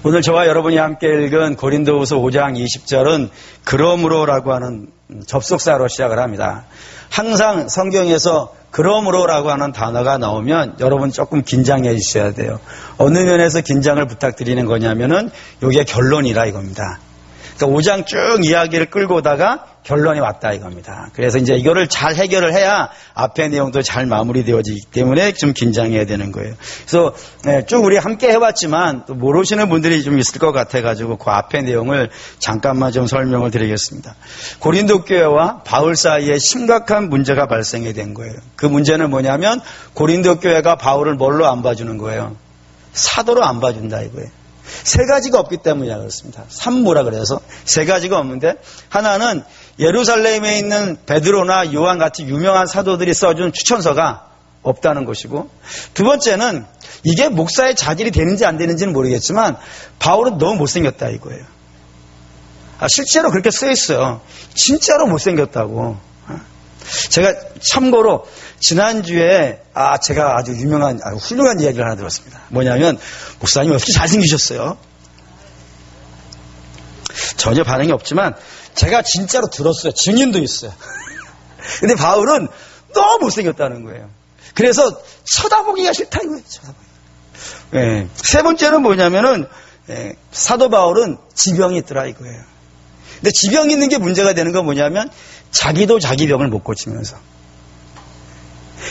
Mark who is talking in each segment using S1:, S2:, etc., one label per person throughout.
S1: 오늘 저와 여러분이 함께 읽은 고린도후서 5장 20절은 그러므로라고 하는 접속사로 시작을 합니다. 항상 성경에서 그러므로라고 하는 단어가 나오면 여러분 조금 긴장해 주셔야 돼요. 어느 면에서 긴장을 부탁드리는 거냐면은 이게 결론이라 이겁니다. 그러니까 5장 쭉 이야기를 끌고 오다가 결론이 왔다 이겁니다. 그래서 이제 이거를 잘 해결을 해야 앞의 내용도 잘 마무리되어지기 때문에 좀 긴장해야 되는 거예요. 그래서 쭉 우리 함께 해봤지만 또 모르시는 분들이 좀 있을 것 같아가지고 그 앞의 내용을 잠깐만 좀 설명을 드리겠습니다. 고린도 교회와 바울 사이에 심각한 문제가 발생이 된 거예요. 그 문제는 뭐냐면 고린도 교회가 바울을 뭘로 안 봐주는 거예요? 사도로 안 봐준다 이거예요. 세 가지가 없기 때문이라 그렇습니다. 산모라 그래서 세 가지가 없는데 하나는 예루살렘에 있는 베드로나 요한 같은 유명한 사도들이 써준 추천서가 없다는 것이고, 두 번째는 이게 목사의 자질이 되는지 안 되는지는 모르겠지만 바울은 너무 못생겼다 이거예요. 실제로 그렇게 써 있어요. 진짜로 못생겼다고. 제가 참고로 지난주에 제가 아주 유명한 훌륭한 이야기를 하나 들었습니다. 뭐냐면 목사님 어떻게 잘생기셨어요? 전혀 반응이 없지만 제가 진짜로 들었어요. 증인도 있어요. 근데 바울은 너무 못생겼다는 거예요. 그래서 쳐다보기가 싫다 이거예요. 쳐다보기. 세 번째는 뭐냐면은 사도 바울은 지병이 있더라 이거예요. 근데 지병이 있는 게 문제가 되는 건 뭐냐면 자기도 자기 병을 못 고치면서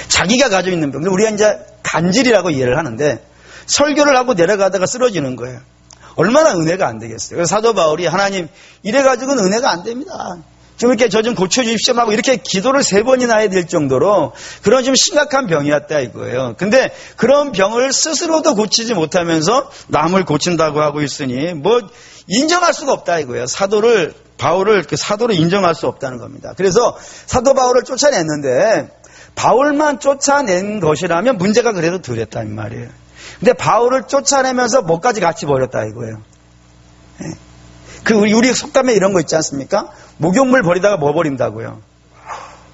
S1: 자기가 가지고 있는 병, 우리가 이제 간질이라고 이해를 하는데 설교를 하고 내려가다가 쓰러지는 거예요. 얼마나 은혜가 안 되겠어요. 그래서 사도 바울이 하나님 이래가지고는 은혜가 안 됩니다. 좀 이렇게 저 좀 고쳐주십시오 하고 이렇게 기도를 3번이나 해야 될 정도로 그런 좀 심각한 병이었다 이거예요. 근데 그런 병을 스스로도 고치지 못하면서 남을 고친다고 하고 있으니 뭐 인정할 수가 없다 이거예요. 바울을 사도로 인정할 수 없다는 겁니다. 그래서 사도 바울을 쫓아냈는데 바울만 쫓아낸 것이라면 문제가 그래도 덜했단 말이에요. 근데 바울을 쫓아내면서 뭐까지 같이 버렸다 이거예요. 우리 속담에 이런 거 있지 않습니까? 목욕물 버리다가 뭐 버린다고요?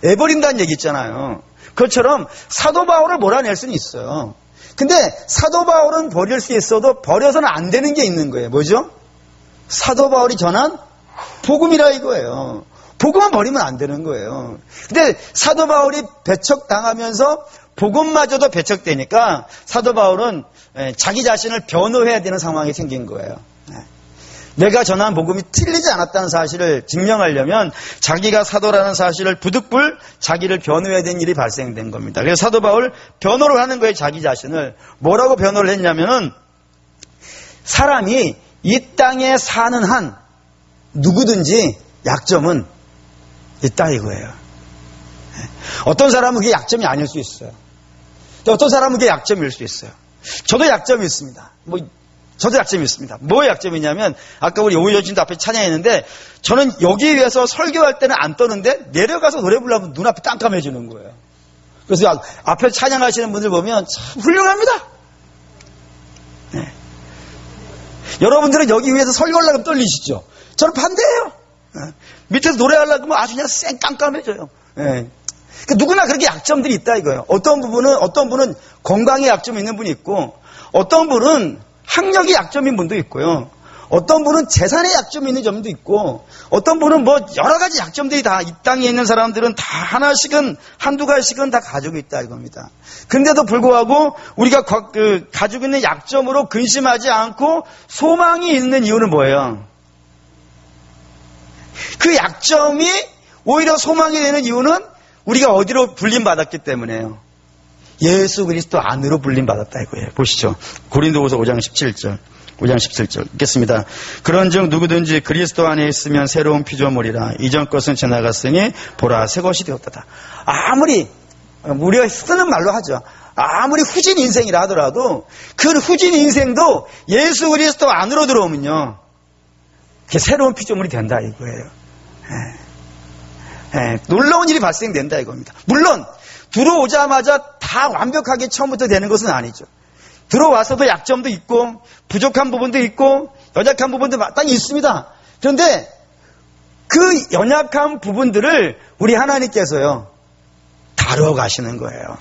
S1: 애 버린다는 얘기 있잖아요. 그것처럼 사도 바울을 몰아낼 수는 있어요. 근데 사도 바울은 버릴 수 있어도 버려서는 안 되는 게 있는 거예요. 뭐죠? 사도 바울이 전한 복음이라 이거예요. 복음은 버리면 안 되는 거예요. 근데 사도 바울이 배척당하면서 복음마저도 배척되니까 사도 바울은 자기 자신을 변호해야 되는 상황이 생긴 거예요. 내가 전한 복음이 틀리지 않았다는 사실을 증명하려면 자기가 사도라는 사실을 부득불 자기를 변호해야 되는 일이 발생된 겁니다. 그래서 사도 바울 변호를 하는 거예요. 자기 자신을. 뭐라고 변호를 했냐면은 사람이 이 땅에 사는 한 누구든지 약점은 있다 이거예요. 어떤 사람은 그게 약점이 아닐 수 있어요. 또 어떤 사람은 그게 약점일 수 있어요. 저도 약점이 있습니다. 저도 약점이 있습니다. 뭐 약점이냐면 아까 우리 오유전진도 앞에 찬양했는데 저는 여기 위해서 설교할 때는 안 떠는데 내려가서 노래 부르려면 눈앞이 깜깜해지는 거예요. 그래서 앞에 찬양하시는 분들 보면 참 훌륭합니다. 네. 여러분들은 여기 위해서 설교하려면 떨리시죠? 저는 반대예요. 네. 밑에서 노래하려고 하면 아주 그냥 쌩 깜깜해져요. 네. 누구나 그렇게 약점들이 있다 이거예요. 어떤 분은 건강에 약점이 있는 분이 있고, 어떤 분은 학력이 약점인 분도 있고요. 어떤 분은 재산에 약점이 있는 점도 있고, 어떤 분은 여러 가지 약점들이 다 이 땅에 있는 사람들은 다 하나씩은, 한두 가지씩은 다 가지고 있다 이겁니다. 근데도 불구하고 우리가 가지고 있는 약점으로 근심하지 않고 소망이 있는 이유는 뭐예요? 그 약점이 오히려 소망이 되는 이유는 우리가 어디로 불림받았기 때문에요. 예수 그리스도 안으로 불림받았다 이거예요. 보시죠. 고린도후서 5장 17절. 5장 17절 읽겠습니다. 그런즉 누구든지 그리스도 안에 있으면 새로운 피조물이라. 이전 것은 지나갔으니 보라 새 것이 되었다. 아무리 우리가 쓰는 말로 하죠. 아무리 후진 인생이라 하더라도 그 후진 인생도 예수 그리스도 안으로 들어오면요, 그게 새로운 피조물이 된다 이거예요. 놀라운 일이 발생된다 이겁니다. 물론 들어오자마자 다 완벽하게 처음부터 되는 것은 아니죠. 들어와서도 약점도 있고 부족한 부분도 있고 연약한 부분도 마땅히 있습니다. 그런데 그 연약한 부분들을 우리 하나님께서요 다뤄가시는 거예요.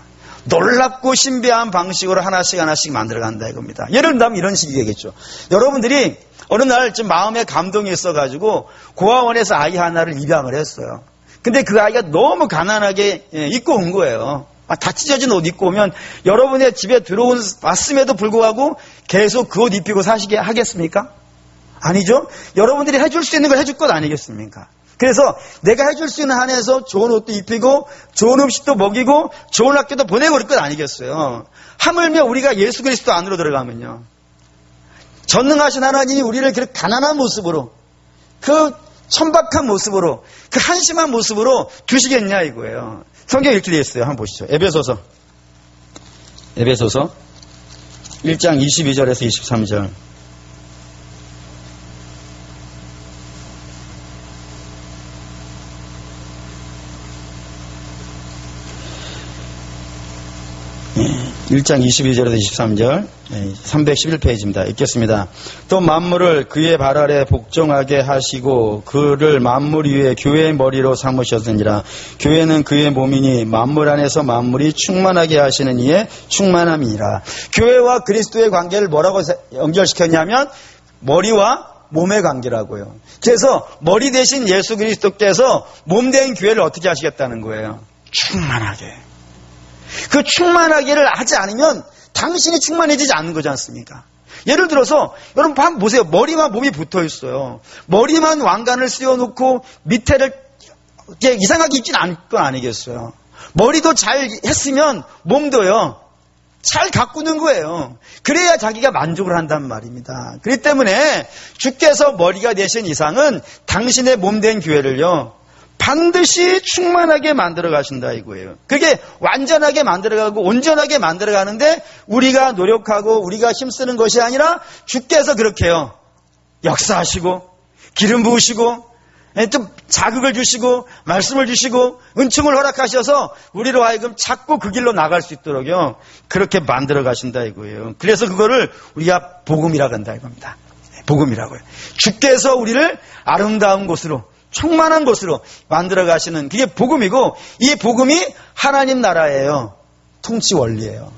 S1: 놀랍고 신비한 방식으로 하나씩 만들어간다 이겁니다. 예를 들면 이런 식이겠죠. 여러분들이 어느 날 좀 마음에 감동이 있어가지고 고아원에서 아이 하나를 입양을 했어요. 근데 그 아이가 너무 가난하게 입고 온 거예요. 다 찢어진 옷 입고 오면 여러분의 집에 왔음에도 불구하고 계속 그 옷 입히고 사시게 하겠습니까? 아니죠. 여러분들이 해줄 수 있는 걸 해줄 것 아니겠습니까? 그래서 내가 해줄 수 있는 한에서 좋은 옷도 입히고 좋은 음식도 먹이고 좋은 학교도 보내고 그럴 것 아니겠어요. 하물며 우리가 예수 그리스도 안으로 들어가면요. 전능하신 하나님이 우리를 그렇게 가난한 모습으로 그 천박한 모습으로 그 한심한 모습으로 두시겠냐 이거예요. 성경에 이렇게 되어 있어요. 한번 보시죠. 에베소서 1장 22절에서 23절. 예, 1장 22절에서 23절 311페이지입니다. 읽겠습니다. 또 만물을 그의 발 아래 복종하게 하시고 그를 만물 위에 교회의 머리로 삼으셨으니라. 교회는 그의 몸이니 만물 안에서 만물이 충만하게 하시는 이의 충만함이니라. 교회와 그리스도의 관계를 뭐라고 연결시켰냐면 머리와 몸의 관계라고요. 그래서 머리 대신 예수 그리스도께서 몸 된 교회를 어떻게 하시겠다는 거예요? 충만하게. 그 충만하기를 하지 않으면 당신이 충만해지지 않는 거지 않습니까? 예를 들어서 여러분 한번 보세요. 머리와 몸이 붙어 있어요. 머리만 왕관을 씌워놓고 밑에를 이상하게 입진 않을 건 아니겠어요. 머리도 잘 했으면 몸도요. 잘 가꾸는 거예요. 그래야 자기가 만족을 한단 말입니다. 그렇기 때문에 주께서 머리가 되신 이상은 당신의 몸 된 교회를요. 반드시 충만하게 만들어 가신다 이거예요. 그게 완전하게 만들어가고 온전하게 만들어가는데 우리가 노력하고 우리가 힘쓰는 것이 아니라 주께서 그렇게요. 역사하시고 기름 부으시고 또 자극을 주시고 말씀을 주시고 은총을 허락하셔서 우리로 하여금 자꾸 그 길로 나갈 수 있도록요. 그렇게 만들어 가신다 이거예요. 그래서 그거를 우리가 복음이라고 한다 이겁니다. 복음이라고요. 주께서 우리를 아름다운 곳으로 충만한 곳으로 만들어 가시는 그게 복음이고 이 복음이 하나님 나라예요. 통치 원리예요.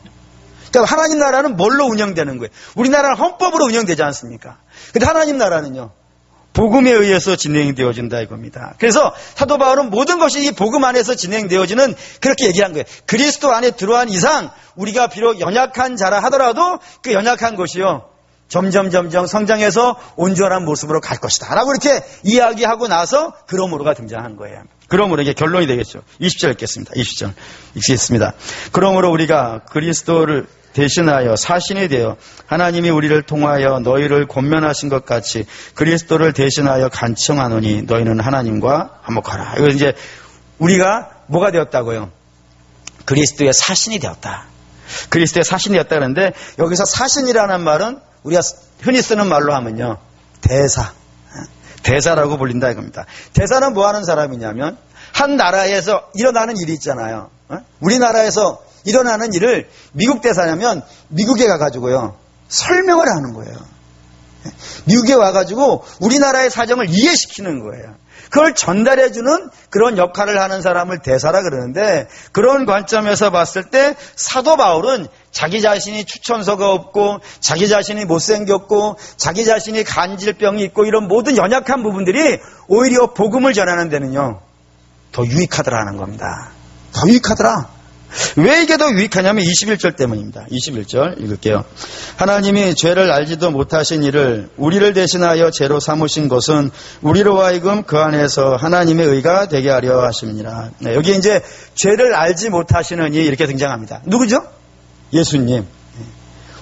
S1: 그러니까 하나님 나라는 뭘로 운영되는 거예요? 우리나라는 헌법으로 운영되지 않습니까? 근데 하나님 나라는요. 복음에 의해서 진행되어진다 이겁니다. 그래서 사도 바울은 모든 것이 이 복음 안에서 진행되어지는 그렇게 얘기한 거예요. 그리스도 안에 들어간 이상 우리가 비록 연약한 자라 하더라도 그 연약한 것이요. 점점 성장해서 온전한 모습으로 갈 것이다 라고 이렇게 이야기하고 나서 그러므로가 등장한 거예요. 그러므로 이게 결론이 되겠죠. 20절 읽겠습니다. 20절 읽겠습니다. 그러므로 우리가 그리스도를 대신하여 사신이 되어 하나님이 우리를 통하여 너희를 권면하신 것 같이 그리스도를 대신하여 간청하노니 너희는 하나님과 화목하라. 이거 이제 우리가 뭐가 되었다고요? 그리스도의 사신이 되었다. 그리스도의 사신이 되었다 그러는데 여기서 사신이라는 말은 우리가 흔히 쓰는 말로 하면요. 대사라고 불린다 이겁니다. 대사는 뭐 하는 사람이냐면 한 나라에서 일어나는 일이 있잖아요. 우리나라에서 일어나는 일을 미국 대사냐면 미국에 가가지고요. 설명을 하는 거예요. 미국에 와가지고 우리나라의 사정을 이해시키는 거예요. 그걸 전달해주는 그런 역할을 하는 사람을 대사라 그러는데 그런 관점에서 봤을 때 사도 바울은 자기 자신이 추천서가 없고 자기 자신이 못생겼고 자기 자신이 간질병이 있고 이런 모든 연약한 부분들이 오히려 복음을 전하는 데는요. 더 유익하더라는 겁니다. 더 유익하더라. 왜 이게 더 유익하냐면 21절 때문입니다. 21절 읽을게요. 하나님이 죄를 알지도 못하신 이를 우리를 대신하여 죄로 삼으신 것은 우리로 하여금 그 안에서 하나님의 의가 되게 하려 하심이니라. 네, 여기 이제 죄를 알지 못하시는 이 이렇게 등장합니다. 누구죠? 예수님.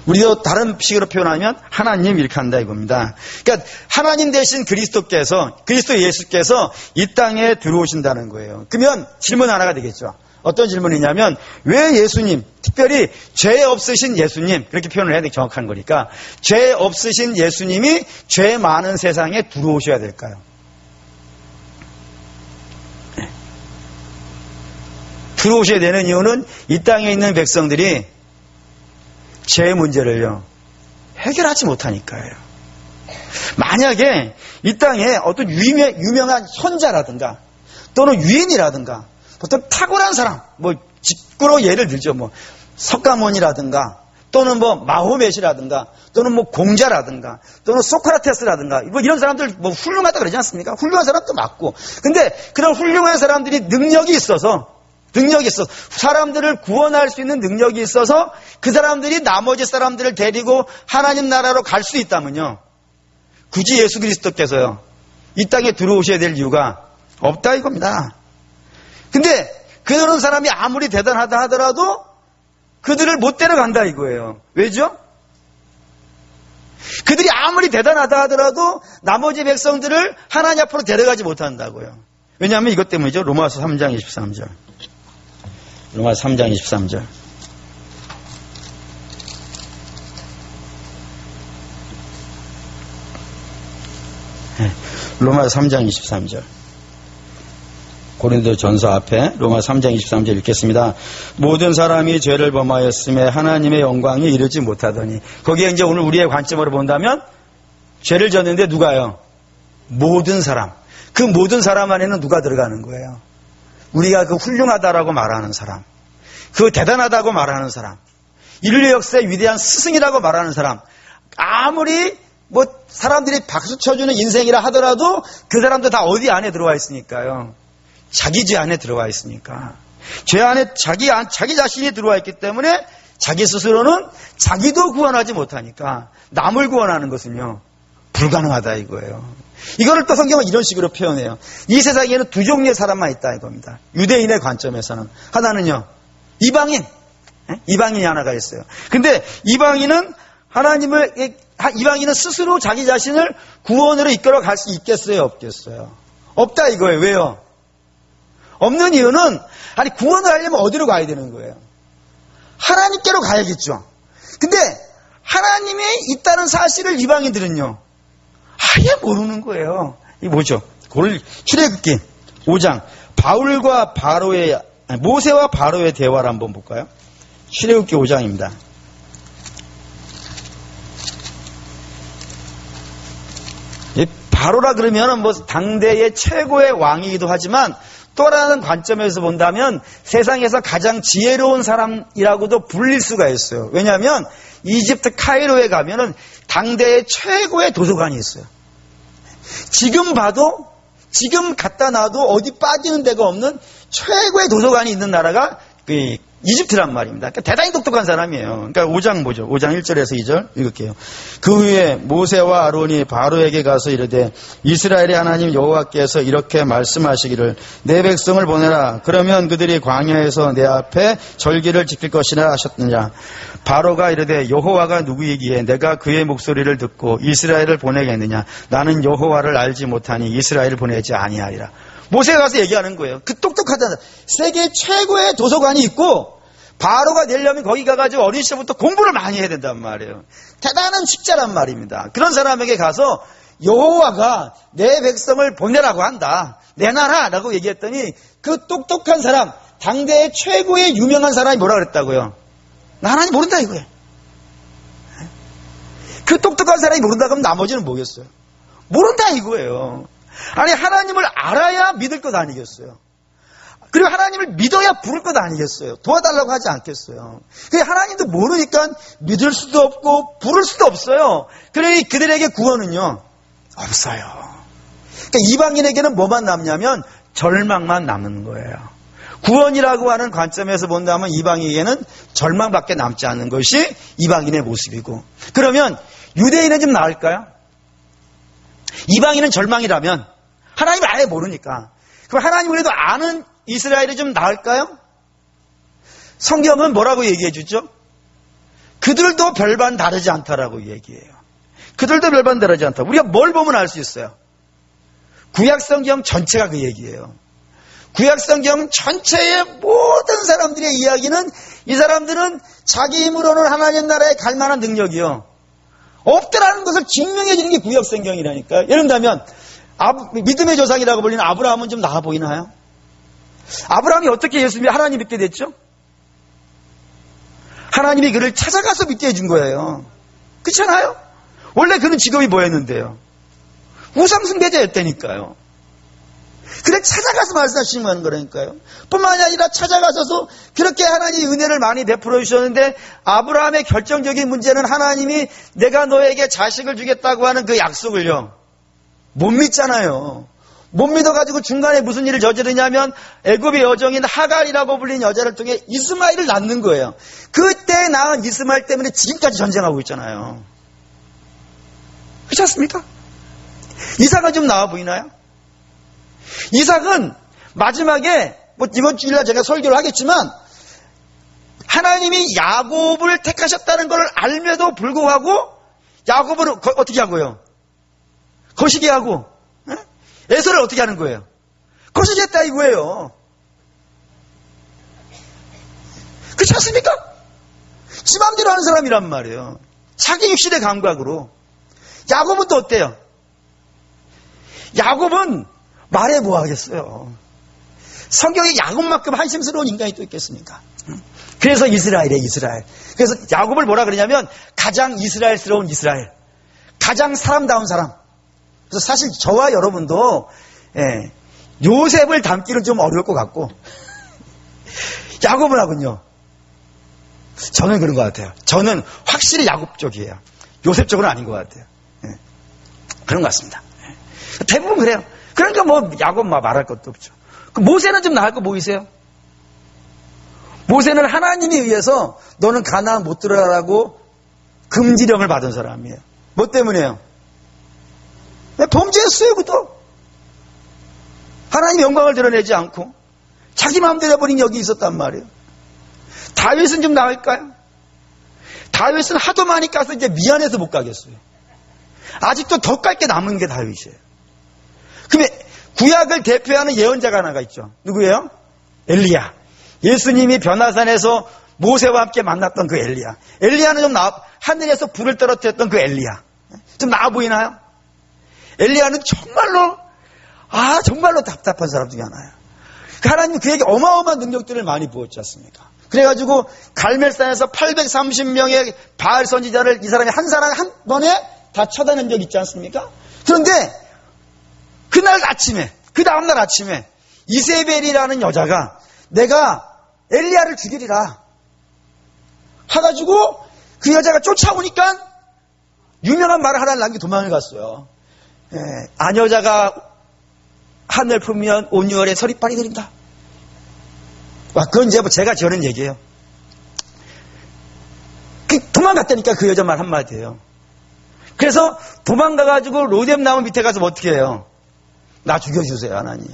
S1: 우리도 다른 식으로 표현하면 하나님 이렇게 한다 이겁니다. 그러니까 하나님 대신 그리스도 예수께서 이 땅에 들어오신다는 거예요. 그러면 질문 하나가 되겠죠. 어떤 질문이냐면 왜 예수님, 특별히 죄 없으신 예수님 그렇게 표현을 해야 돼 정확한 거니까 죄 없으신 예수님이 죄 많은 세상에 들어오셔야 될까요? 네. 들어오셔야 되는 이유는 이 땅에 있는 백성들이 죄의 문제를요 해결하지 못하니까요. 만약에 이 땅에 어떤 유명한 선자라든가 또는 유인이라든가 보통 탁월한 사람, 직구로 예를 들죠. 석가모니라든가 또는 뭐 마호멧이라든가 또는 뭐 공자라든가 또는 소크라테스라든가 뭐 이런 사람들 뭐 훌륭하다 그러지 않습니까? 훌륭한 사람도 맞고. 근데 그런 훌륭한 사람들이 능력이 있어서 사람들을 구원할 수 있는 능력이 있어서 그 사람들이 나머지 사람들을 데리고 하나님 나라로 갈 수 있다면요, 굳이 예수 그리스도께서요 이 땅에 들어오셔야 될 이유가 없다 이겁니다. 근데 그런 사람이 아무리 대단하다 하더라도 그들을 못 데려간다 이거예요. 왜죠? 그들이 아무리 대단하다 하더라도 나머지 백성들을 하나님 앞으로 데려가지 못한다고요. 왜냐하면 이것 때문이죠. 로마서 3장 23절. 로마서 3장 23절. 로마서 3장 23절. 고린도전서 앞에 로마서 3장 23절 읽겠습니다. 모든 사람이 죄를 범하였음에 하나님의 영광에 이르지 못하더니, 거기에 이제 오늘 우리의 관점으로 본다면 죄를 졌는데 누가요? 모든 사람. 그 모든 사람 안에는 누가 들어가는 거예요? 우리가 그 훌륭하다라고 말하는 사람, 그 대단하다고 말하는 사람, 인류 역사의 위대한 스승이라고 말하는 사람, 아무리 뭐 사람들이 박수 쳐주는 인생이라 하더라도 그 사람도 다 어디 안에 들어와 있으니까요. 자기 죄 안에 들어와 있으니까. 죄 안에 자기 자신이 들어와 있기 때문에 자기 스스로는 자기도 구원하지 못하니까 남을 구원하는 것은요 불가능하다 이거예요. 이거를 또 성경은 이런 식으로 표현해요. 이 세상에는 두 종류의 사람만 있다 이겁니다. 유대인의 관점에서는. 하나는요 이방인. 이방인이 하나가 있어요. 근데 이방인은 이방인은 스스로 자기 자신을 구원으로 이끌어 갈 수 있겠어요 없겠어요? 없다 이거예요. 왜요? 없는 이유는, 아니 구원을 하려면 어디로 가야 되는 거예요? 하나님께로 가야겠죠. 근데 하나님이 있다는 사실을 이방인들은요 아예 모르는 거예요. 이게 뭐죠? 출애굽기 5장 모세와 바로의 대화를 한번 볼까요? 출애굽기 5장입니다. 바로라 그러면 뭐 당대의 최고의 왕이기도 하지만 또 다른 관점에서 본다면 세상에서 가장 지혜로운 사람이라고도 불릴 수가 있어요. 왜냐하면 이집트 카이로에 가면은 당대의 최고의 도서관이 있어요. 지금 봐도, 지금 갖다 놔도 어디 빠지는 데가 없는 최고의 도서관이 있는 나라가 이집트란 말입니다. 그러니까 대단히 똑똑한 사람이에요. 그러니까 5장 보죠. 5장 1절에서 2절 읽을게요. 그 후에 모세와 아론이 바로에게 가서 이르되 이스라엘의 하나님 여호와께서 이렇게 말씀하시기를 내 백성을 보내라. 그러면 그들이 광야에서 내 앞에 절기를 지킬 것이라 하셨느냐. 바로가 이르되 여호와가 누구이기에 내가 그의 목소리를 듣고 이스라엘을 보내겠느냐. 나는 여호와를 알지 못하니 이스라엘을 보내지 아니하리라. 모세가 가서 얘기하는 거예요. 그 똑똑하다. 세계 최고의 도서관이 있고 바로가 되려면 거기 가가지고 어린 시절부터 공부를 많이 해야 된단 말이에요. 대단한 식자란 말입니다. 그런 사람에게 가서 여호와가 내 백성을 보내라고 한다. 내놔라라고 얘기했더니 그 똑똑한 사람, 당대의 최고의 유명한 사람이 뭐라 그랬다고요? 나 하나님 모른다 이거예요. 그 똑똑한 사람이 모른다 그러면 나머지는 뭐겠어요? 모른다 이거예요. 아니 하나님을 알아야 믿을 것 아니겠어요? 그리고 하나님을 믿어야 부를 것 아니겠어요? 도와달라고 하지 않겠어요? 하나님도 모르니까 믿을 수도 없고 부를 수도 없어요. 그러니 그들에게 구원은요 없어요. 그러니까 이방인에게는 뭐만 남냐면 절망만 남는 거예요. 구원이라고 하는 관점에서 본다면 이방인에게는 절망밖에 남지 않는 것이 이방인의 모습이고, 그러면 유대인은 좀 나을까요? 이방인은 절망이라면 하나님을 아예 모르니까 그럼 하나님을 그래도 아는 이스라엘이 좀 나을까요? 성경은 뭐라고 얘기해 주죠? 그들도 별반 다르지 않다라고 얘기해요. 그들도 별반 다르지 않다. 우리가 뭘 보면 알 수 있어요? 구약성경 전체가 그 얘기예요. 구약성경 전체의 모든 사람들의 이야기는 이 사람들은 자기 힘으로는 하나님 나라에 갈 만한 능력이요 없더라는 것을 증명해 주는 게 구약성경이라니까요. 예를 들면 믿음의 조상이라고 불리는 아브라함은 좀 나아 보이나요? 아브라함이 어떻게 하나님 믿게 됐죠? 하나님이 그를 찾아가서 믿게 해준 거예요. 그렇잖아요? 원래 그는 직업이 뭐였는데요? 우상숭배자였다니까요. 그래 찾아가서 말씀하시는 거라니까요. 뿐만이 아니라 찾아가서도 그렇게 하나님이 은혜를 많이 베풀어 주셨는데 아브라함의 결정적인 문제는 하나님이 내가 너에게 자식을 주겠다고 하는 그 약속을요. 못 믿잖아요. 못 믿어가지고 중간에 무슨 일을 저지르냐면 애굽의 여종인 하갈이라고 불린 여자를 통해 이스마엘을 낳는 거예요. 그때 낳은 이스마엘 때문에 지금까지 전쟁하고 있잖아요. 그렇지 않습니까? 이삭은 좀 나와 보이나요? 이삭은 마지막에 이번 주일날 제가 설교를 하겠지만 하나님이 야곱을 택하셨다는 걸 알면도 불구하고 야곱을 어떻게 하고요? 거시기 하고 에서를 어떻게 하는 거예요? 거시기했다 이거예요. 그렇지 않습니까? 지 맘대로 하는 사람이란 말이에요. 자기 육신의 감각으로. 야곱은 또 어때요? 야곱은 말해 뭐 하겠어요. 성경에 야곱만큼 한심스러운 인간이 또 있겠습니까? 그래서 이스라엘이에요, 이스라엘. 그래서 야곱을 뭐라 그러냐면 가장 이스라엘스러운 이스라엘. 가장 사람다운 사람. 그래서 사실 저와 여러분도 요셉을 닮기는 좀 어려울 것 같고 야곱을 하군요. 저는 그런 것 같아요. 저는 확실히 야곱 쪽이에요. 요셉 쪽은 아닌 것 같아요. 그런 것 같습니다. 대부분 그래요. 그러니까 뭐 야곱 말할 것도 없죠. 모세는 좀 나을 거 보이세요? 모세는 하나님에 의해서 너는 가나안 못 들어가라고 금지령을 받은 사람이에요. 뭐 때문에요? 범죄했어요, 그것도. 하나님의 영광을 드러내지 않고 자기 마음대로 해버린 여기 있었단 말이에요. 다윗은 좀 나을까요? 다윗은 하도 많이 까서 이제 미안해서 못 가겠어요. 아직도 더 깔 게 남은 게 다윗이에요. 그러면 구약을 대표하는 예언자가 하나가 있죠. 누구예요? 엘리야. 예수님이 변화산에서 모세와 함께 만났던 그 엘리야. 엘리야는 좀 하늘에서 불을 떨어뜨렸던 그 엘리야. 좀 나아 보이나요? 엘리야는 정말로 답답한 사람 중에 하나예요. 하나님이 그에게 어마어마한 능력들을 많이 부었지 않습니까? 그래가지고 갈멜산에서 830명의 바알 선지자를 이 사람이 한 사람 한 번에 다 쳐다낸 적 있지 않습니까? 그런데 그날 아침에, 그 다음날 아침에 이세벨이라는 여자가 내가 엘리야를 죽이리라 해가지고 그 여자가 쫓아오니까 유명한 말을 하나 남기고 도망을 갔어요. 아녀자가 하늘 품으면 온유월에 서리빨이 내린다. 그건 이제 제가 지어낸 얘기예요. 도망갔다니까 그 여자 말 한마디예요. 그래서 도망가가지고 로뎀 나무 밑에 가서 어떻게 해요? 나 죽여주세요, 하나님.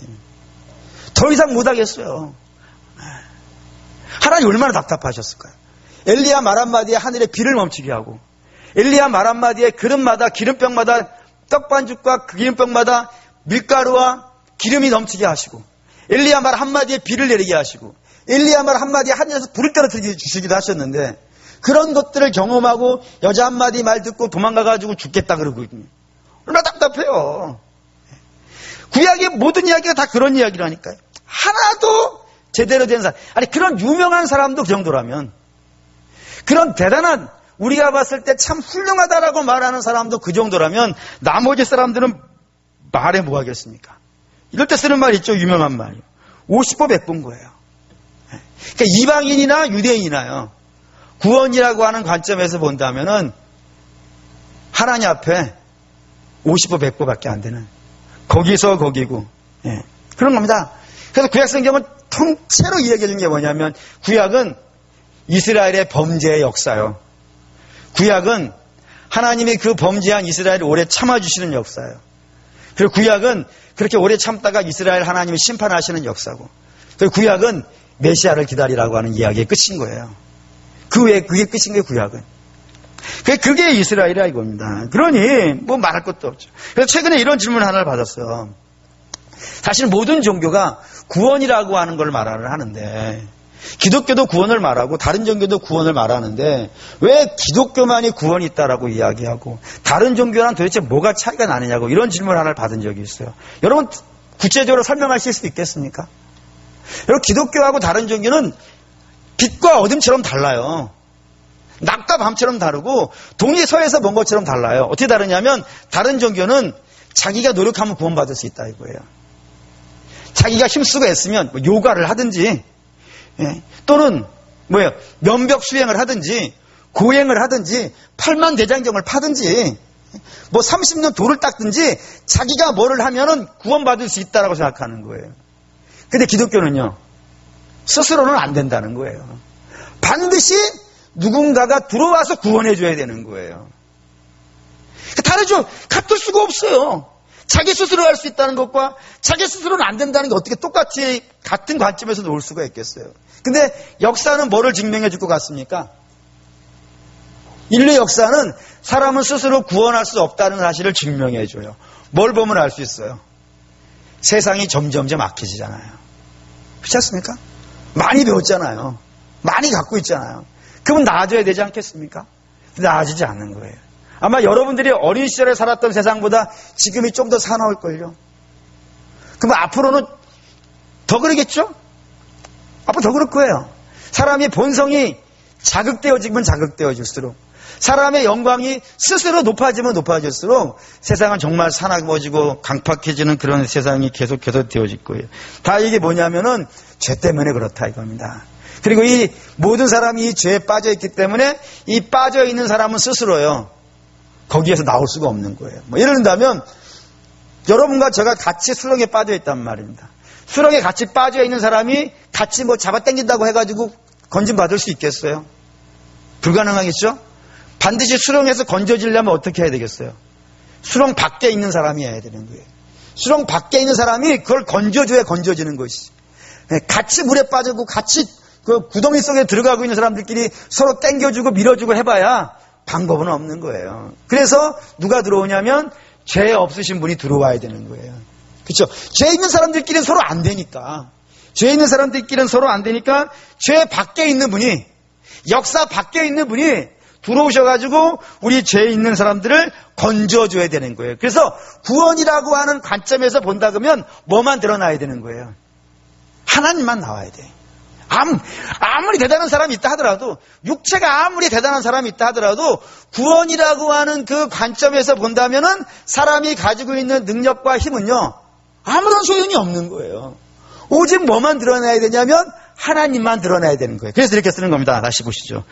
S1: 더 이상 못하겠어요. 하나님 얼마나 답답하셨을까요? 엘리야 말 한마디에 하늘에 비를 멈추게 하고 엘리야 말 한마디에 그릇마다 기름병마다 떡반죽과 그 기름병마다 밀가루와 기름이 넘치게 하시고 엘리야 말 한마디에 비를 내리게 하시고 엘리야 말 한마디에 하늘에서 불을 떨어뜨리게 주시기도 하셨는데 그런 것들을 경험하고 여자 한마디 말 듣고 도망가가지고 죽겠다 그러고 있거든요. 얼마나 답답해요. 구약의 모든 이야기가 다 그런 이야기라니까요. 하나도 제대로 된 사람, 아니 그런 유명한 사람도 그 정도라면 그런 대단한 우리가 봤을 때 참 훌륭하다라고 말하는 사람도 그 정도라면 나머지 사람들은 말해 뭐 하겠습니까? 이럴 때 쓰는 말 있죠. 유명한 말이요. 50보 100본 거예요. 그러니까 이방인이나 유대인이나요. 구원이라고 하는 관점에서 본다면은 하나님 앞에 50보 100보밖에 안 되는 거기서 거기고 그런 겁니다. 그래서 구약 성경은 통째로 이야기해 준 게 뭐냐면 구약은 이스라엘의 범죄의 역사요. 구약은 하나님이 그 범죄한 이스라엘을 오래 참아주시는 역사예요. 그리고 구약은 그렇게 오래 참다가 이스라엘 하나님이 심판하시는 역사고 그리고 구약은 메시아를 기다리라고 하는 이야기의 끝인 거예요. 그 외에 그게 끝인 거예요, 구약은. 그게 이스라엘이라 이겁니다. 그러니 뭐 말할 것도 없죠. 그래서 최근에 이런 질문을 하나를 받았어요. 사실 모든 종교가 구원이라고 하는 걸 말을 하는데 기독교도 구원을 말하고 다른 종교도 구원을 말하는데 왜 기독교만이 구원이 있다라고 이야기하고 다른 종교랑 도대체 뭐가 차이가 나느냐고 이런 질문을 하나를 받은 적이 있어요. 여러분 구체적으로 설명하실 수 있겠습니까? 여러분 기독교하고 다른 종교는 빛과 어둠처럼 달라요. 낮과 밤처럼 다르고 동이 서에서 먼 것처럼 달라요. 어떻게 다르냐면 다른 종교는 자기가 노력하면 구원받을 수 있다 이거예요. 자기가 힘쓰고 애쓰면 뭐 요가를 하든지, 또는 면벽 수행을 하든지, 고행을 하든지, 팔만대장경을 파든지, 30년 돌을 닦든지, 자기가 뭐를 하면은 구원받을 수 있다라고 생각하는 거예요. 근데 기독교는요, 스스로는 안 된다는 거예요. 반드시 누군가가 들어와서 구원해줘야 되는 거예요. 다르죠? 같을 수가 없어요. 자기 스스로 할 수 있다는 것과 자기 스스로는 안 된다는 게 어떻게 똑같이 같은 관점에서 놓을 수가 있겠어요. 근데 역사는 뭐를 증명해 줄 것 같습니까? 인류 역사는 사람은 스스로 구원할 수 없다는 사실을 증명해 줘요. 뭘 보면 알 수 있어요? 세상이 점점점 악해지잖아요. 그렇지 않습니까? 많이 배웠잖아요. 많이 갖고 있잖아요. 그러면 나아져야 되지 않겠습니까? 나아지지 않는 거예요. 아마 여러분들이 어린 시절에 살았던 세상보다 지금이 좀 더 사나울걸요. 그럼 앞으로는 더 그러겠죠? 앞으로 더 그럴 거예요. 사람의 본성이 자극되어지면 자극되어질수록, 사람의 영광이 스스로 높아지면 높아질수록 세상은 정말 사나워지고 강팍해지는 그런 세상이 계속해서 되어질 거예요. 다 이게 뭐냐면은 죄 때문에 그렇다 이겁니다. 그리고 이 모든 사람이 이 죄에 빠져있기 때문에 이 빠져있는 사람은 스스로요, 거기에서 나올 수가 없는 거예요. 예를 든다면 여러분과 제가 같이 수렁에 빠져있단 말입니다. 수렁에 같이 빠져있는 사람이 같이 잡아당긴다고 해가지고 건짐받을 수 있겠어요? 불가능하겠죠? 반드시 수렁에서 건져지려면 어떻게 해야 되겠어요? 수렁 밖에 있는 사람이 해야 되는 거예요. 수렁 밖에 있는 사람이 그걸 건져줘야 건져지는 것이. 같이 물에 빠지고 같이 그 구덩이 속에 들어가고 있는 사람들끼리 서로 당겨주고 밀어주고 해봐야 방법은 없는 거예요. 그래서 누가 들어오냐면 죄 없으신 분이 들어와야 되는 거예요. 그렇죠? 죄 있는 사람들끼리는 서로 안 되니까. 죄 있는 사람들끼리는 서로 안 되니까 죄 밖에 있는 분이, 역사 밖에 있는 분이 들어오셔가지고 우리 죄 있는 사람들을 건져줘야 되는 거예요. 그래서 구원이라고 하는 관점에서 본다 그러면 뭐만 드러나야 되는 거예요? 하나님만 나와야 돼. 아무리 대단한 사람이 있다 하더라도, 육체가 아무리 대단한 사람이 있다 하더라도 구원이라고 하는 그 관점에서 본다면은 사람이 가지고 있는 능력과 힘은요, 아무런 소용이 없는 거예요. 오직 뭐만 드러나야 되냐면 하나님만 드러나야 되는 거예요. 그래서 이렇게 쓰는 겁니다. 다시 보시죠.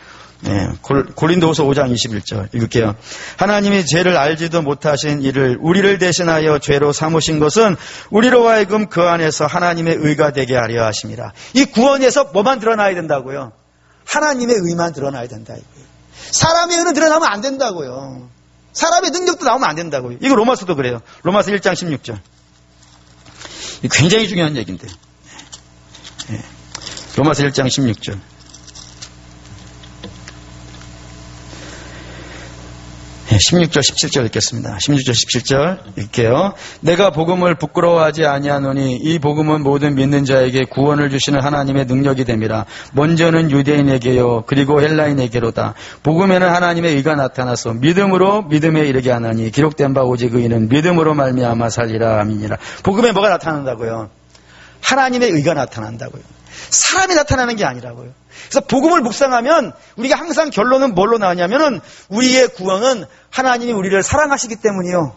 S1: 고린도후서 5장 21절 읽을게요. 하나님이 죄를 알지도 못하신 이를 우리를 대신하여 죄로 삼으신 것은 우리로 하여금 그 안에서 하나님의 의가 되게 하려 하심이라. 이 구원에서 뭐만 드러나야 된다고요? 하나님의 의만 드러나야 된다 이거예요. 사람의 의는 드러나면 안 된다고요. 사람의 능력도 나오면 안 된다고요. 이거 로마서도 그래요. 로마서 1장 16절. 굉장히 중요한 얘기인데. 로마서 1장 16절. 16절 17절 읽겠습니다. 16절 17절 읽게요. 내가 복음을 부끄러워하지 아니하노니 이 복음은 모든 믿는 자에게 구원을 주시는 하나님의 능력이 됨이라. 먼저는 유대인에게요 그리고 헬라인에게로다. 복음에는 하나님의 의가 나타나서 믿음으로 믿음에 이르게 하나니 기록된 바 오직 의인은 믿음으로 말미암아 살리라. 아멘이라. 복음에 뭐가 나타난다고요? 하나님의 의가 나타난다고요. 사람이 나타나는 게 아니라고요. 그래서 복음을 묵상하면 우리가 항상 결론은 뭘로 나오냐면은 우리의 구원은 하나님이 우리를 사랑하시기 때문이요.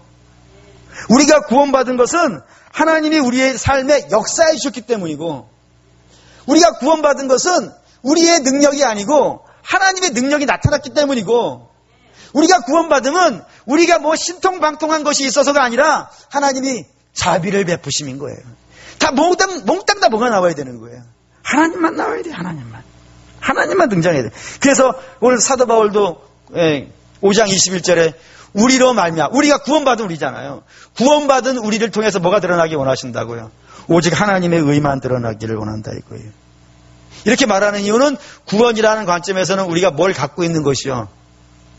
S1: 우리가 구원받은 것은 하나님이 우리의 삶에 역사해 주셨기 때문이고, 우리가 구원받은 것은 우리의 능력이 아니고 하나님의 능력이 나타났기 때문이고, 우리가 구원받으면 우리가 신통방통한 것이 있어서가 아니라 하나님이 자비를 베푸심인 거예요. 다 몽땅 다 뭐가 나와야 되는 거예요? 하나님만 나와야 돼. 하나님만 등장해야 돼. 그래서 오늘 사도 바울도 5장 21절에 우리로 말미암아, 우리가 구원받은 우리잖아요. 구원받은 우리를 통해서 뭐가 드러나기 원하신다고요? 오직 하나님의 의만 드러나기를 원한다 이거예요. 이렇게 말하는 이유는 구원이라는 관점에서는 우리가 뭘 갖고 있는 것이요,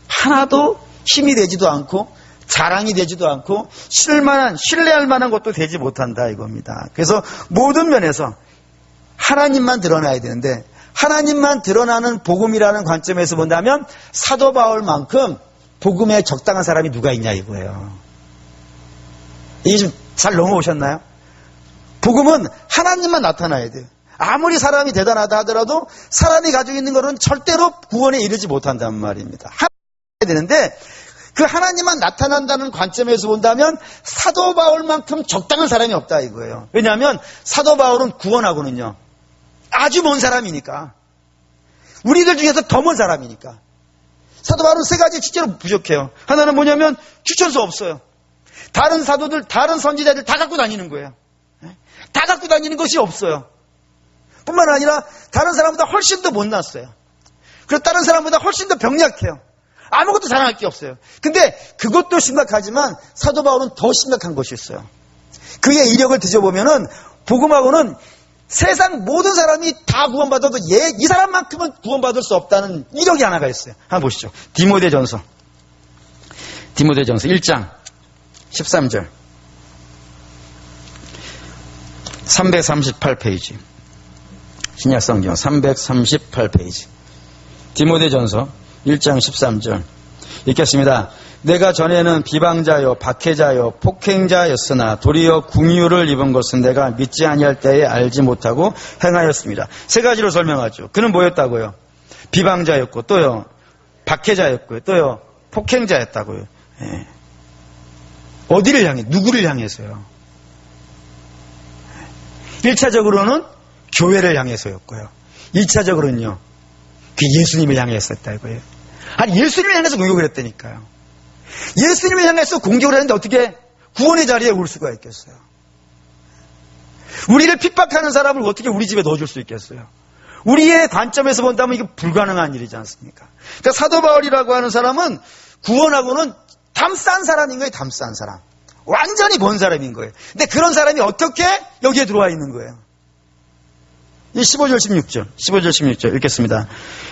S1: 하나도 힘이 되지도 않고 자랑이 되지도 않고 신뢰할 만한 것도 되지 못한다 이겁니다. 그래서 모든 면에서 하나님만 드러나야 되는데, 하나님만 드러나는 복음이라는 관점에서 본다면 사도 바울만큼 복음에 적당한 사람이 누가 있냐 이거예요. 이게 좀 잘 넘어오셨나요? 복음은 하나님만 나타나야 돼요. 아무리 사람이 대단하다 하더라도 사람이 가지고 있는 것은 절대로 구원에 이르지 못한단 말입니다. 하나님만 되는데, 그 하나님만 나타난다는 관점에서 본다면 사도 바울만큼 적당한 사람이 없다 이거예요. 왜냐하면 사도 바울은 구원하고는요 아주 먼 사람이니까, 우리들 중에서 더 먼 사람이니까. 사도 바울은 세 가지 실제로 부족해요. 하나는 뭐냐면 추천서 없어요. 다른 사도들, 다른 선지자들 다 갖고 다니는 거예요. 다 갖고 다니는 것이 없어요. 뿐만 아니라 다른 사람보다 훨씬 더 못났어요. 그리고 다른 사람보다 훨씬 더 병약해요. 아무것도 자랑할 게 없어요. 근데 그것도 심각하지만 사도 바울은 더 심각한 것이 있어요. 그의 이력을 뒤져보면은 복음하고는 세상 모든 사람이 다 구원받아도 이 사람만큼은 구원받을 수 없다는 이력이 하나가 있어요. 한번 보시죠. 디모데전서 1장 13절 338페이지 신약성경 338페이지 디모데전서 1장 13절 읽겠습니다. 내가 전에는 비방자요 박해자요 폭행자였으나 도리어 궁유를 입은 것은 내가 믿지 아니할 때에 알지 못하고 행하였습니다. 세 가지로 설명하죠. 그는 뭐였다고요? 비방자였고 또요 박해자였고요 또요 폭행자였다고요. 예. 어디를 향해? 누구를 향해서요? 1차적으로는 교회를 향해서였고요. 2차적으로는요 그 예수님을 향했었다 이거예요. 아니 예수님을 향해서 공격을 했다니까요. 예수님을 향해서 공격을 했는데 어떻게 구원의 자리에 올 수가 있겠어요? 우리를 핍박하는 사람을 어떻게 우리 집에 넣어줄 수 있겠어요? 우리의 관점에서 본다면 이게 불가능한 일이지 않습니까? 그러니까 사도 바울이라고 하는 사람은 구원하고는 담싼 사람인 거예요. 담싼 사람. 완전히 먼 사람인 거예요. 근데 그런 사람이 어떻게 여기에 들어와 있는 거예요? 15절 16절 읽겠습니다.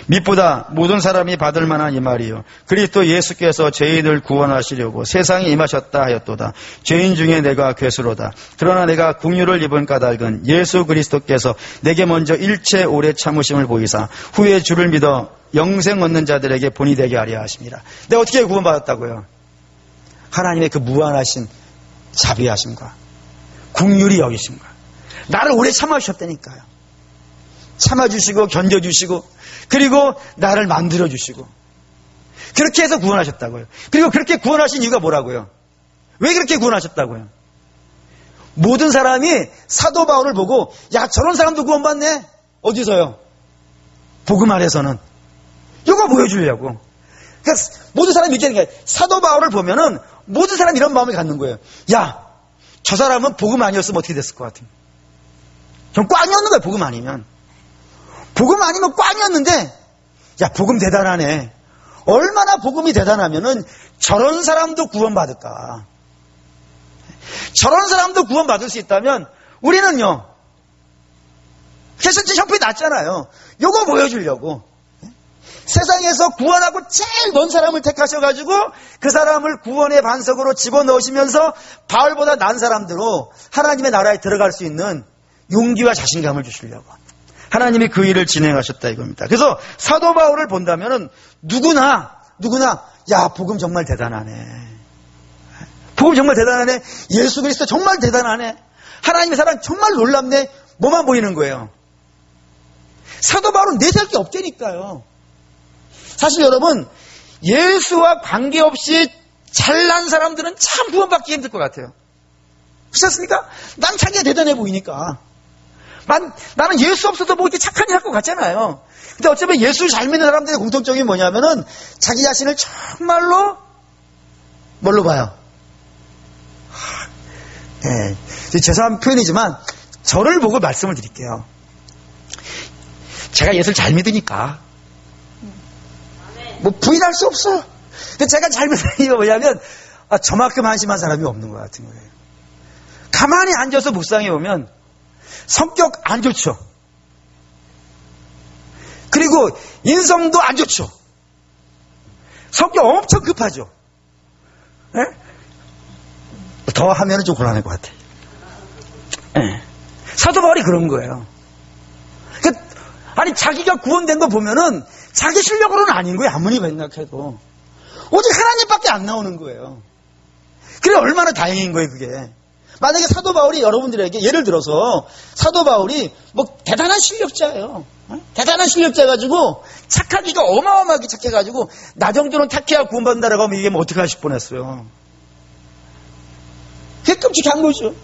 S1: 밑보다 모든 사람이 받을 만한 이 말이요 그리스도 예수께서 죄인을 구원하시려고 세상에 임하셨다 하였도다. 죄인 중에 내가 괴수로다. 그러나 내가 긍휼을 입은 까닭은 예수 그리스도께서 내게 먼저 일체 오래 참으심을 보이사 후에 주를 믿어 영생 얻는 자들에게 본이 되게 하려 하십니다. 내가 어떻게 구원받았다고요? 하나님의 그 무한하신 자비하심과 긍휼이 여기심과 나를 오래 참아주셨다니까요. 참아주시고 견뎌주시고 그리고 나를 만들어주시고 그렇게 해서 구원하셨다고요. 그리고 그렇게 구원하신 이유가 뭐라고요? 왜 그렇게 구원하셨다고요? 모든 사람이 사도 바울을 보고 야 저런 사람도 구원받네. 어디서요? 복음 안에서는. 이거 보여주려고. 그러니까 모든 사람이 이렇게 하는 거예요. 사도 바울을 보면은 모든 사람이 이런 마음을 갖는 거예요. 야 저 사람은 복음 아니었으면 어떻게 됐을 것 같아요? 전 꽝이었는 거예요. 복음 아니면. 복음 아니면 꽝이었는데 야 복음 대단하네. 얼마나 복음이 대단하면은 저런 사람도 구원받을까. 저런 사람도 구원받을 수 있다면 우리는요 캐서치 형편이 낮잖아요. 요거 보여주려고 세상에서 구원하고 제일 먼 사람을 택하셔가지고 그 사람을 구원의 반석으로 집어넣으시면서 바울보다 나은 사람들로 하나님의 나라에 들어갈 수 있는 용기와 자신감을 주시려고 하나님이 그 일을 진행하셨다 이겁니다. 그래서 사도 바울을 본다면은 누구나 야 복음 정말 대단하네. 복음 정말 대단하네. 예수 그리스도 정말 대단하네. 하나님의 사랑 정말 놀랍네. 뭐만 보이는 거예요? 사도 바울은 내세할 게 없다니까요. 사실 여러분 예수와 관계없이 잘난 사람들은 참 구원받기 힘들 것 같아요. 그렇지 않습니까? 난 자기가 대단해 보이니까. 나는 예수 없어도 뭐 이렇게 착한 일 할 것 같잖아요. 근데 어쩌면 예수를 잘 믿는 사람들의 공통점이 뭐냐면은 자기 자신을 정말로 뭘로 봐요? 네, 죄송한 표현이지만 저를 보고 말씀을 드릴게요. 제가 예수를 잘 믿으니까 뭐 부인할 수 없어요. 근데 제가 잘 믿는 이유가 뭐냐면 저만큼 한심한 사람이 없는 것 같은 거예요. 가만히 앉아서 묵상해 보면 성격 안 좋죠. 그리고 인성도 안 좋죠. 성격 엄청 급하죠. 네? 더 하면 좀 곤란할 것 같아요. 네. 사도 바울이 그런 거예요. 아니 자기가 구원된 거 보면은 자기 실력으로는 아닌 거예요. 아무리 생각해도 오직 하나님밖에 안 나오는 거예요. 그래 얼마나 다행인 거예요 그게. 만약에 사도 바울이 여러분들에게 예를 들어서 사도 바울이 뭐 대단한 실력자예요. 대단한 실력자여가지고 착하기가 어마어마하게 착해가지고 나 정도는 착해야 구원받는다라고 하면 이게 뭐 어떻게 하실 뻔했어요. 그게 끔찍한 거죠.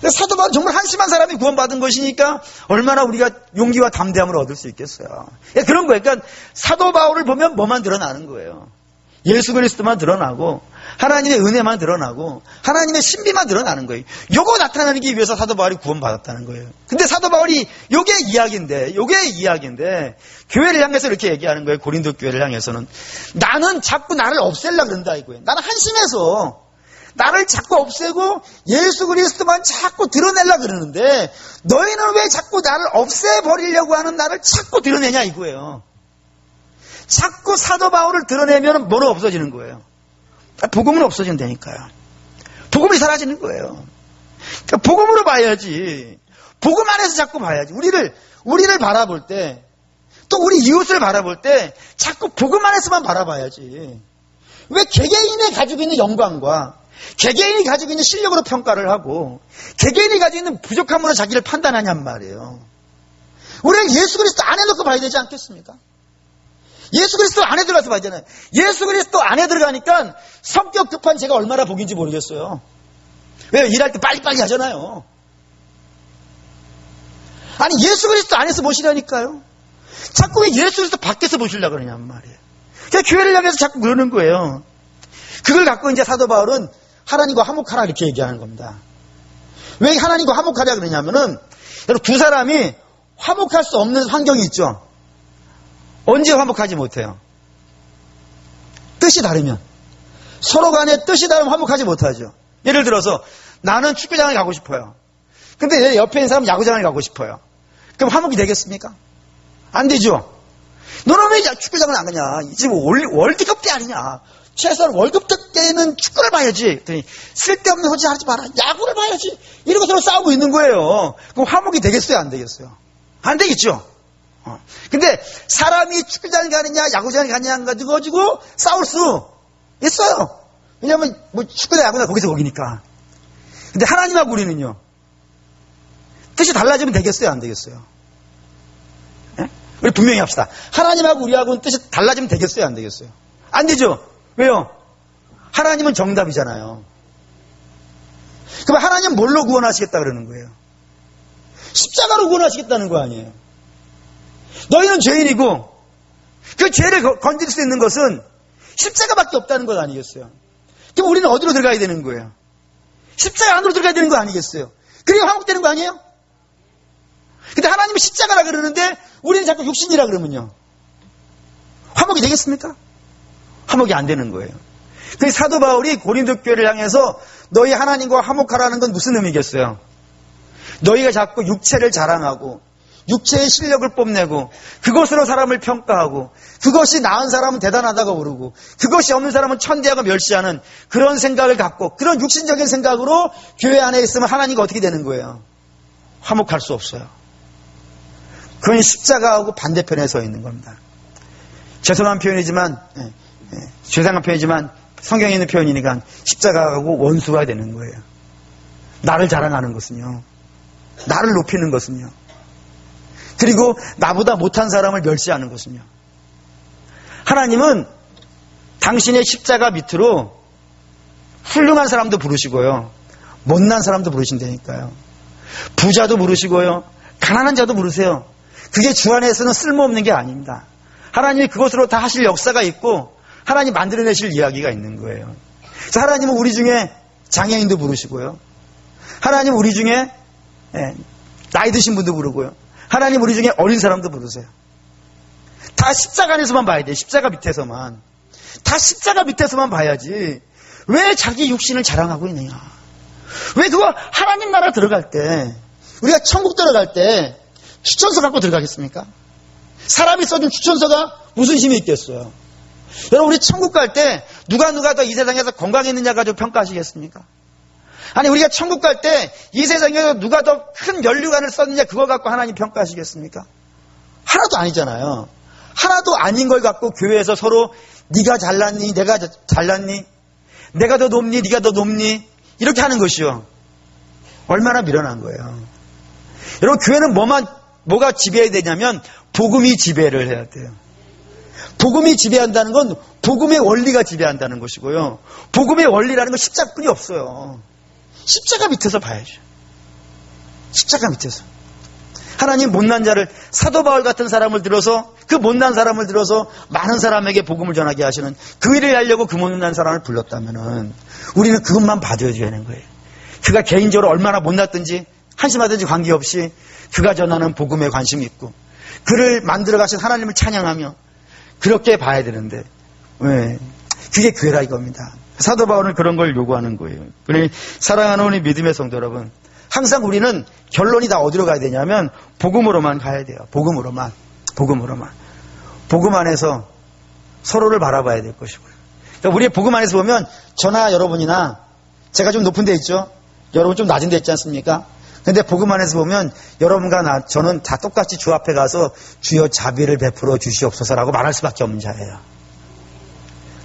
S1: 사도 바울은 정말 한심한 사람이 구원받은 것이니까 얼마나 우리가 용기와 담대함을 얻을 수 있겠어요. 그런 거예요. 그러니까 사도 바울을 보면 뭐만 드러나는 거예요. 예수 그리스도만 드러나고 하나님의 은혜만 드러나고 하나님의 신비만 드러나는 거예요. 요거 나타내기 위해서 사도 바울이 구원받았다는 거예요. 근데 사도 바울이 요게 이야기인데 교회를 향해서 이렇게 얘기하는 거예요. 고린도 교회를 향해서는 나는 자꾸 나를 없애려고 그런다 이거예요. 나는 한심해서 나를 자꾸 없애고 예수 그리스도만 자꾸 드러내려고 그러는데 너희는 왜 자꾸 나를 없애버리려고 하는 나를 자꾸 드러내냐 이거예요. 자꾸 사도 바울을 드러내면 뭐는 없어지는 거예요. 복음은 없어진다니까요. 복음이 사라지는 거예요. 그러니까 복음으로 봐야지. 복음 안에서 자꾸 봐야지. 우리를 바라볼 때, 또 우리 이웃을 바라볼 때 자꾸 복음 안에서만 바라봐야지. 왜 개개인이 가지고 있는 영광과 개개인이 가지고 있는 실력으로 평가를 하고 개개인이 가지고 있는 부족함으로 자기를 판단하냔 말이에요. 우리는 예수 그리스도 안에 놓고 봐야 되지 않겠습니까? 예수 그리스도 안에 들어가서 봐야 되잖아요. 예수 그리스도 안에 들어가니까 성격 급한 제가 얼마나 복인지 모르겠어요. 왜요? 일할 때 빨리빨리 하잖아요. 아니 예수 그리스도 안에서 보시라니까요. 자꾸 왜 예수 그리스도 밖에서 보시려고 그러냔 말이에요. 그냥 교회를 향해서 자꾸 그러는 거예요. 그걸 갖고 이제 사도 바울은 하나님과 화목하라 이렇게 얘기하는 겁니다. 왜 하나님과 화목하라 그러냐면은 여러분 두 사람이 화목할 수 없는 환경이 있죠. 언제 화목하지 못해요? 뜻이 다르면. 서로 간에 뜻이 다르면 화목하지 못하죠. 예를 들어서 나는 축구장을 가고 싶어요. 근데 옆에 있는 사람은 야구장을 가고 싶어요. 그럼 화목이 되겠습니까? 안 되죠. 너는 왜 축구장을 안 가냐? 지금 월드컵 때 아니냐? 최소한 월드컵 때는 축구를 봐야지. 그랬더니 쓸데없는 소리 하지 마라. 야구를 봐야지. 이러고 서로 싸우고 있는 거예요. 그럼 화목이 되겠어요? 안 되겠어요? 안 되겠죠. 근데 사람이 축구장을 가느냐 야구장을 가느냐 가지고 싸울 수 있어요. 왜냐하면 뭐 축구나 야구나 거기서 거기니까. 근데 하나님하고 우리는요. 뜻이 달라지면 되겠어요? 안 되겠어요? 네? 우리 분명히 합시다. 하나님하고 우리하고는 뜻이 달라지면 되겠어요? 안 되겠어요? 안 되죠. 왜요? 하나님은 정답이잖아요. 그럼 하나님은 뭘로 구원하시겠다 그러는 거예요? 십자가로 구원하시겠다는 거 아니에요? 너희는 죄인이고 그 죄를 건질 수 있는 것은 십자가밖에 없다는 것 아니겠어요? 그럼 우리는 어디로 들어가야 되는 거예요? 십자가 안으로 들어가야 되는 거 아니겠어요? 그래야 화목되는 거 아니에요? 근데 하나님은 십자가라 그러는데 우리는 자꾸 육신이라 그러면요. 화목이 되겠습니까? 화목이 안 되는 거예요. 그래서 사도 바울이 고린도 교회를 향해서 너희 하나님과 화목하라는 건 무슨 의미겠어요? 너희가 자꾸 육체를 자랑하고 육체의 실력을 뽐내고 그것으로 사람을 평가하고 그것이 나은 사람은 대단하다고 부르고 그것이 없는 사람은 천대하고 멸시하는 그런 생각을 갖고 그런 육신적인 생각으로 교회 안에 있으면 하나님과 어떻게 되는 거예요? 화목할 수 없어요. 그건 십자가하고 반대편에 서 있는 겁니다. 죄송한 표현이지만 죄송한 표현이지만 성경에 있는 표현이니까 십자가하고 원수가 되는 거예요. 나를 자랑하는 것은요. 나를 높이는 것은요. 그리고 나보다 못한 사람을 멸시하는 것은요. 하나님은 당신의 십자가 밑으로 훌륭한 사람도 부르시고요. 못난 사람도 부르신다니까요. 부자도 부르시고요. 가난한 자도 부르세요. 그게 주 안에서는 쓸모없는 게 아닙니다. 하나님이 그것으로 다 하실 역사가 있고 하나님 만들어내실 이야기가 있는 거예요. 그래서 하나님은 우리 중에 장애인도 부르시고요. 하나님 우리 중에 나이 드신 분도 부르고요. 하나님 우리 중에 어린 사람도 부르세요. 다 십자가 안에서만 봐야 돼요. 십자가 밑에서만. 다 십자가 밑에서만 봐야지. 왜 자기 육신을 자랑하고 있느냐. 왜 그거 하나님 나라 들어갈 때 우리가 천국 들어갈 때 추천서 갖고 들어가겠습니까? 사람이 써준 추천서가 무슨 힘이 있겠어요? 여러분 우리 천국 갈 때 누가 더 이 세상에서 건강했느냐 가지고 평가하시겠습니까? 아니 우리가 천국 갈 때 이 세상에서 누가 더 큰 면류관을 썼느냐 그거 갖고 하나님 평가하시겠습니까? 하나도 아니잖아요. 하나도 아닌 걸 갖고 교회에서 서로 네가 잘났니 내가 잘났니 내가 더 높니 네가 더 높니 이렇게 하는 것이요. 얼마나 미련한 거예요. 여러분, 교회는 뭐가 지배해야 되냐면 복음이 지배를 해야 돼요. 복음이 지배한다는 건 복음의 원리가 지배한다는 것이고요. 복음의 원리라는 건 십자가뿐이 없어요. 십자가 밑에서 봐야죠. 십자가 밑에서. 하나님 못난 자를, 사도 바울 같은 사람을 들어서, 그 못난 사람을 들어서 많은 사람에게 복음을 전하게 하시는 그 일을 하려고 그 못난 사람을 불렀다면은 우리는 그것만 봐줘야 되는 거예요. 그가 개인적으로 얼마나 못났든지 한심하든지 관계없이 그가 전하는 복음에 관심이 있고 그를 만들어 가신 하나님을 찬양하며 그렇게 봐야 되는데, 왜? 그게 교회라 이겁니다. 사도 바울은 그런 걸 요구하는 거예요. 그러니 사랑하는 우리 믿음의 성도 여러분, 항상 우리는 결론이 다 어디로 가야 되냐면 복음으로만 가야 돼요. 복음으로만. 복음 안에서 서로를 바라봐야 될 것이고요. 그러니까 우리의 복음 안에서 보면 저나 여러분이나, 제가 좀 높은 데 있죠? 여러분 좀 낮은 데 있지 않습니까? 근데 복음 안에서 보면 여러분과 저는 다 똑같이 주 앞에 가서 주여 자비를 베풀어 주시옵소서라고 말할 수밖에 없는 자예요.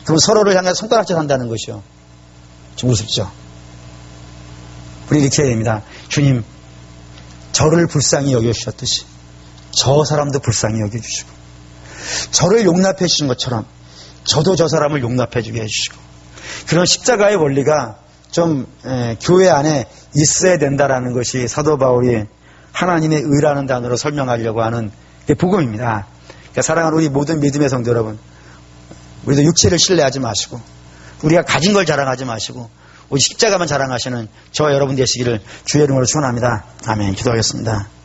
S1: 그럼 서로를 향해 손가락질 한다는 것이요. 좀 우습죠? 우리 이렇게 해야 됩니다. 주님, 저를 불쌍히 여겨주셨듯이 저 사람도 불쌍히 여겨주시고, 저를 용납해 주신 것처럼 저도 저 사람을 용납해 주게 해주시고, 그런 십자가의 원리가 좀 교회 안에 있어야 된다라는 것이 사도 바울이 하나님의 의라는 단어로 설명하려고 하는 게 복음입니다. 그러니까 사랑하는 우리 모든 믿음의 성도 여러분, 우리도 육체를 신뢰하지 마시고 우리가 가진 걸 자랑하지 마시고 오직 십자가만 자랑하시는 저와 여러분 되시기를 주의 이름으로 축원합니다. 아멘. 기도하겠습니다.